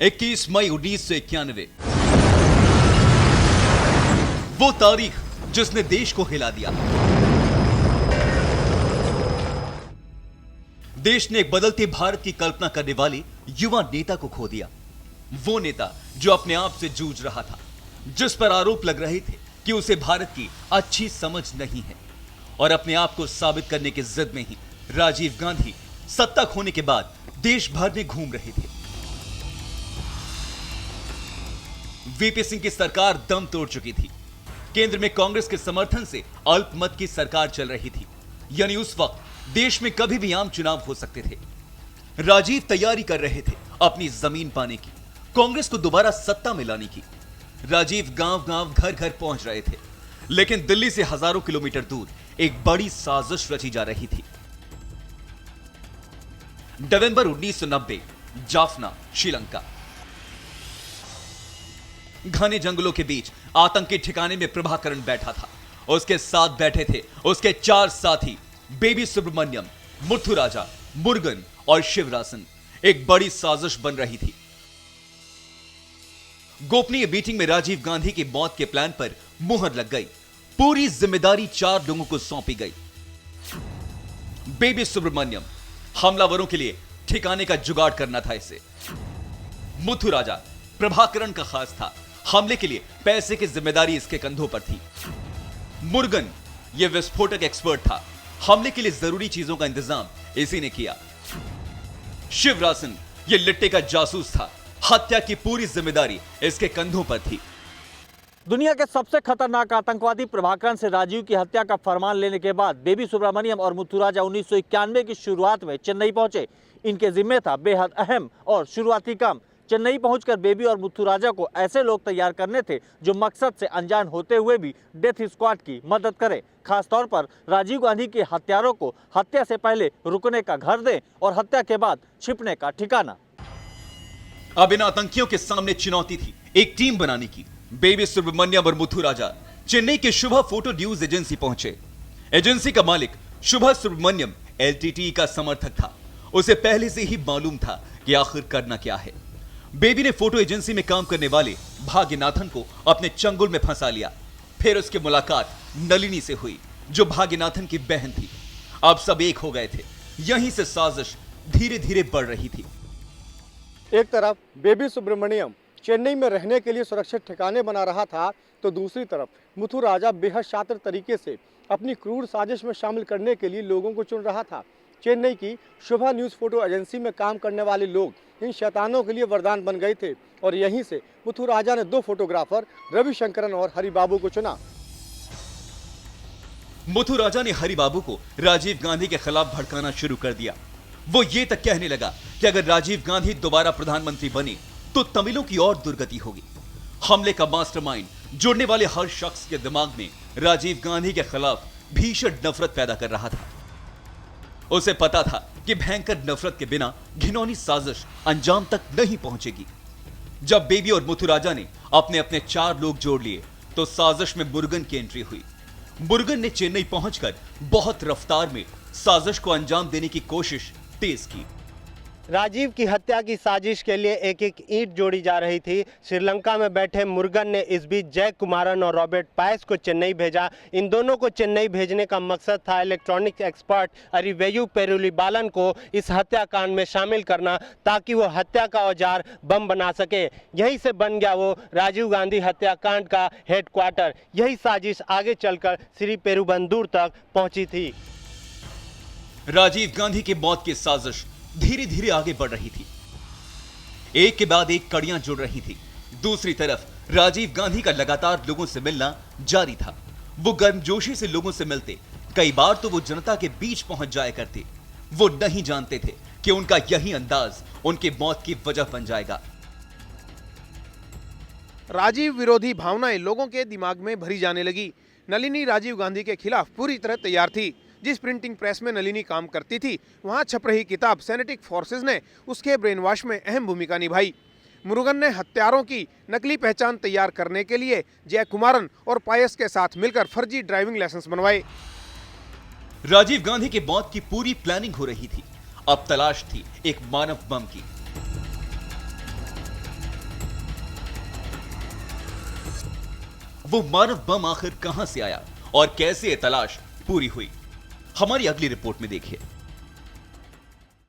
21 मई 1991, वो तारीख जिसने देश को हिला दिया। देश ने एक बदलते भारत की कल्पना करने वाले युवा नेता को खो दिया। वो नेता जो अपने आप से जूझ रहा था, जिस पर आरोप लग रहे थे कि उसे भारत की अच्छी समझ नहीं है, और अपने आप को साबित करने की जिद में ही राजीव गांधी सत्ता खोने के बाद देश भर में घूम रहे थे। वीपी सिंह की सरकार दम तोड़ चुकी थी। केंद्र में कांग्रेस के समर्थन से अल्पमत की सरकार चल रही थी, यानी उस वक्त देश में कभी भी आम चुनाव हो सकते थे। राजीव तैयारी कर रहे थे अपनी जमीन पाने की, कांग्रेस को दोबारा सत्ता में लाने की। राजीव गांव-गांव, घर-घर पहुंच रहे थे, लेकिन दिल्ली से हजारों किलोमीटर दूर एक बड़ी साजिश रची जा रही थी। नवंबर 1990, जाफना, श्रीलंका। घने जंगलों के बीच आतंकी ठिकाने में प्रभाकरण बैठा था। उसके साथ बैठे थे उसके 4 साथी, बेबी सुब्रमण्यम, मुथुराजा, मुरुगन और शिवरासन। एक बड़ी साजिश बन रही थी। गोपनीय मीटिंग में राजीव गांधी की मौत के प्लान पर मुहर लग गई। पूरी जिम्मेदारी 4 लोगों को सौंपी गई। बेबी सुब्रमण्यम, हमलावरों के लिए ठिकाने का जुगाड़ करना था इसे। मुथुराजा, प्रभाकरण का खास था, हमले के लिए पैसे की जिम्मेदारी इसके कंधों पर थी। मुरुगन, यह विस्फोटक एक्सपर्ट था, हमले के लिए जरूरी चीजों का इंतजाम इसी ने किया। शिवरासन, यह लिट्टे का जासूस था, हत्या की पूरी जिम्मेदारी इसके कंधों पर थी। दुनिया के सबसे खतरनाक आतंकवादी प्रभाकरण से राजीव की हत्या का फरमान लेने के बाद बेबी सुब्रमण्यम और मुथुराजा 1991 की शुरुआत में चेन्नई पहुंचे। इनके जिम्मे था बेहद अहम और शुरुआती काम। चेन्नई पहुंचकर बेबी और मुथुराजा को ऐसे लोग तैयार करने थे जो मकसद से अनजान होते हुए भी डेथ स्क्वाड की मदद करें। खासतौर पर राजीव गांधी के हत्यारों को हत्या से पहले रुकने का घर दें और हत्या के बाद छिपने का ठिकाना। अब इन आतंकियों के सामने चुनौती थी एक टीम बनाने की। बेबी सुब्रमण्यम और मुथुराजा चेन्नई के शुभा फोटो न्यूज एजेंसी पहुंचे। एजेंसी का मालिक शुभा सुब्रमण्यम एलटीटी का समर्थक था। उसे पहले से ही मालूम था कि आखिर करना क्या है। बेबी ने फोटो एजेंसी में काम करने वाले भाग्यनाथन को अपने चंगुल में फंसा लिया। फिर उसकी मुलाकात नलिनी से हुई, जो भाग्यनाथन की बहन थी। अब सब एक हो गए थे। यहीं से साजिश धीरे धीरे बढ़ रही थी। एक तरफ बेबी सुब्रमण्यम चेन्नई में रहने के लिए सुरक्षित ठिकाने बना रहा था, तो दूसरी तरफ मुथुराजा बेहद शातिर तरीके से अपनी क्रूर साजिश में शामिल करने के लिए लोगों को चुन रहा था। चेन्नई की शुभा न्यूज़ फोटो एजेंसी में काम करने वाले लोग इन शैतानों के लिए वरदान बन गए थे, और यहीं से मुथुराजा ने 2 फोटोग्राफर रविशंकरन और हरिबाबू को चुना। मुथुराजा ने हरिबाबू को राजीव गांधी के खिलाफ भड़काना शुरू कर दिया। वो ये तक कहने लगा कि अगर राजीव गांधी दोबारा प्रधानमंत्री बने तो तमिलों की और दुर्गति होगी। हमले का मास्टरमाइंड जुड़ने वाले हर शख्स के दिमाग में राजीव गांधी के खिलाफ भीषण नफरत पैदा कर रहा था। उसे पता था कि भयंकर नफरत के बिना घिनौनी साजिश अंजाम तक नहीं पहुंचेगी। जब बेबी और मुथुराजा ने अपने अपने 4 लोग जोड़ लिए तो साजिश में मुरुगन की एंट्री हुई। मुरुगन ने चेन्नई पहुंचकर बहुत रफ्तार में साजिश को अंजाम देने की कोशिश तेज की। राजीव की हत्या की साजिश के लिए एक एक ईंट जोड़ी जा रही थी। श्रीलंका में बैठे मुरुगन ने इस बीच जय कुमारन और रॉबर्ट पायस को चेन्नई भेजा। इन दोनों को चेन्नई भेजने का मकसद था इलेक्ट्रॉनिक एक्सपर्ट अरिवेयू पेरुलीबालन को इस हत्याकांड में शामिल करना, ताकि वो हत्या का औजार बम बना सके। यहीं से बन गया वो राजीव गांधी हत्याकांड का हेडक्वार्टर। यही साजिश आगे चलकर श्री पेरुबंदूर तक पहुंची थी। राजीव गांधी की मौत की साजिश धीरे धीरे आगे बढ़ रही थी। एक के बाद एक कड़ियां जुड़ रही थी। दूसरी तरफ राजीव गांधी का लगातार लोगों से मिलना जारी था। वो गर्मजोशी से लोगों से मिलते, कई बार तो वो जनता के बीच पहुंच जाया करते। वो नहीं जानते थे कि उनका यही अंदाज उनकी मौत की वजह बन जाएगा। राजीव विरोधी भावनाएं लोगों के दिमाग में भरी जाने लगी। नलिनी राजीव गांधी के खिलाफ पूरी तरह तैयार थी। जिस प्रिंटिंग प्रेस में नलिनी काम करती थी, वहां छप रही किताब सेनेटिक फोर्सेस ने उसके ब्रेन वॉश में अहम भूमिका निभाई। मुरुगन ने हत्यारों की नकली पहचान तैयार करने के लिए जय कुमारन और पायस के साथ मिलकर फर्जी ड्राइविंग लाइसेंस बनवाए। राजीव गांधी की मौत की पूरी प्लानिंग हो रही थी। अब तलाश थी एक मानव बम की। वो मानव बम आखिर कहां से आया और कैसे ये तलाश पूरी हुई, हमारी अगली रिपोर्ट में देखिए।